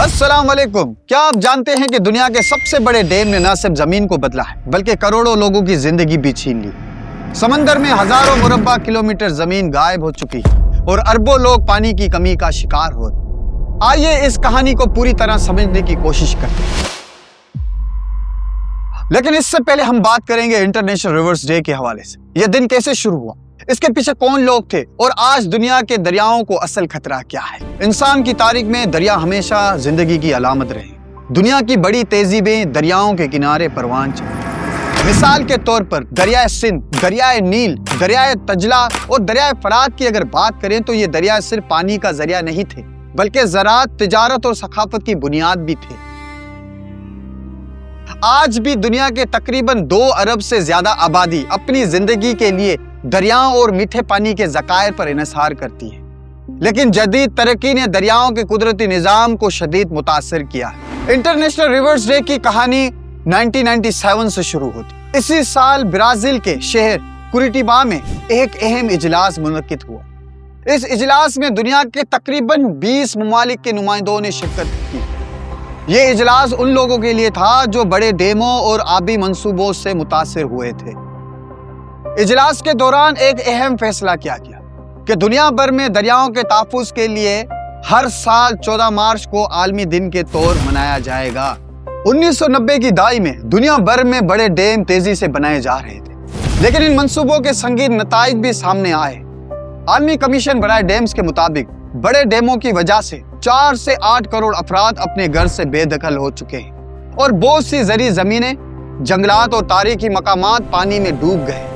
अस्सलाम वालेकुम। क्या आप जानते हैं कि दुनिया के सबसे बड़े डैम ने न सिर्फ जमीन को बदला है बल्कि करोड़ों लोगों की जिंदगी भी छीन ली। समंदर में हजारों मुरब्बा किलोमीटर जमीन गायब हो चुकी है और अरबों लोग पानी की कमी का शिकार हो रहे। आइए इस कहानी को पूरी तरह समझने की कोशिश करते हैं, लेकिन इससे पहले हम बात करेंगे इंटरनेशनल रिवर्स डे के हवाले से। यह दिन कैसे शुरू हुआ, इसके पीछे कौन लोग थे और आज दुनिया के दरियाओं को असल खतरा क्या है। इंसान की तारीख में दरिया हमेशा जिंदगी की अलामत रहे। दुनिया की बड़ी तहजीबें दरियाओं के किनारे परवान चली। मिसाल के तौर पर दरियाए सिंध, दरियाए नील, दरियाए तजला और दरियाए फरात की अगर बात करें तो ये दरिया सिर्फ पानी का जरिया नहीं थे बल्कि ज़राअत, तिजारत और सकाफत की बुनियाद भी थे। आज भी दुनिया के तकरीबन 2 अरब से ज्यादा आबादी अपनी जिंदगी के लिए दरियाओं और मीठे पानी के ज़खायर पर इन्हिसार करती है, लेकिन जदीद तरक्की ने दरियाओं के कुदरती निज़ाम को शदीद मुतासिर किया है। इंटरनेशनल रिवर्स डे की कहानी 1997 से शुरू होती। इसी साल ब्राजील के शहर कुरिटिबा में एक अहम इजलास मुनक्किद हुआ। इस इजलास में दुनिया के तकरीबन 20 ममालिक के नुमाइंदों ने शिरकत की। ये इजलास उन लोगों के लिए था जो बड़े डैमों और आबी मंसूबों से मुतासिर हुए थे। इजलास के दौरान एक अहम फैसला किया गया कि दुनिया भर में दरियाओं के तहफ़्फ़ुज़ के लिए हर साल 14 मार्च को आलमी दिन के तौर मनाया जाएगा। 1990 की दहाई में दुनिया भर में बड़े डैम तेजी से बनाए जा रहे थे, लेकिन इन मंसूबों के संगीन नताइज भी सामने आए। आलमी कमीशन बराए डैम्स के मुताबिक बड़े डैमों की वजह से 4 से 8 करोड़ अफराद अपने घर से बेदखल हो चुके हैं और बहुत सी ज़री ज़मीनें, जंगलात और तारीखी मकामात पानी में डूब गए।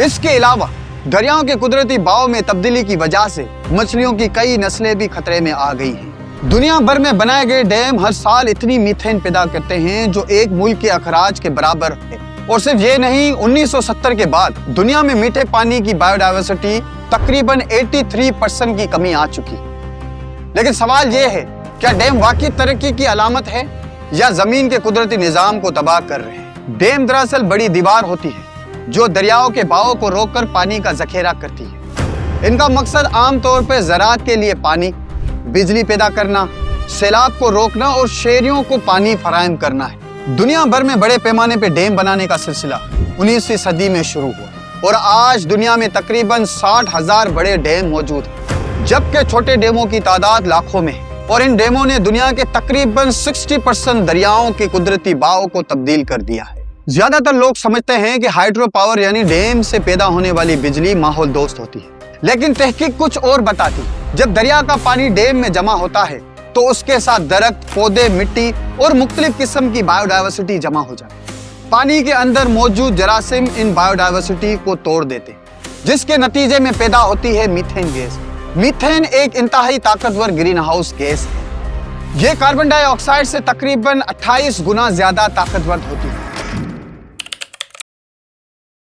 इसके अलावा दरियाओं के कुदरती बहाव में तब्दीली की वजह से मछलियों की कई नस्लें भी खतरे में आ गई हैं। दुनिया भर में बनाए गए डैम हर साल इतनी मीथेन पैदा करते हैं जो एक मुल्क के अखराज के बराबर है। और सिर्फ ये नहीं, 1970 के बाद दुनिया में मीठे पानी की बायोडाइवर्सिटी तकरीबन 83% की कमी आ चुकी। लेकिन सवाल ये है, क्या डैम वाकई तरक्की की अलामत है या जमीन के कुदरती निज़ाम को तबाह कर रहे हैं। डैम दरअसल बड़ी दीवार होती है जो दरियाओं के बहाव को रोककर पानी का जखेरा करती है। इनका मकसद आमतौर पर ज़राअत के लिए पानी, बिजली पैदा करना, सैलाब को रोकना और शहरियों को पानी फराहम करना है। दुनिया भर में बड़े पैमाने पर डैम बनाने का सिलसिला 19वीं सदी में शुरू हुआ और आज दुनिया में तकरीबन 60,000 बड़े डैम मौजूद हैं, जबकि छोटे डैमों की तादाद लाखों में है और इन डैमों ने दुनिया के तकरीबन 60% दरियाओं के कुदरती बहाव को तब्दील कर दिया है। ज्यादातर लोग समझते हैं कि हाइड्रो पावर यानी डैम से पैदा होने वाली बिजली माहौल दोस्त होती है, लेकिन तहकीक कुछ और बताती है। जब दरिया का पानी डैम में जमा होता है तो उसके साथ दरख्त, पौधे, मिट्टी और मुख्तलिफ किस्म की बायोडाइवर्सिटी जमा हो जाती है। पानी के अंदर मौजूद जरासीम इन बायोडाइवर्सिटी को तोड़ देते हैं, जिसके नतीजे में पैदा होती है मीथेन गैस। मीथेन एक इंतहाई ताकतवर ग्रीन हाउस गैस है। ये कार्बन डाइऑक्साइड से तकरीबन 28 गुना ज्यादा ताकतवर होती है।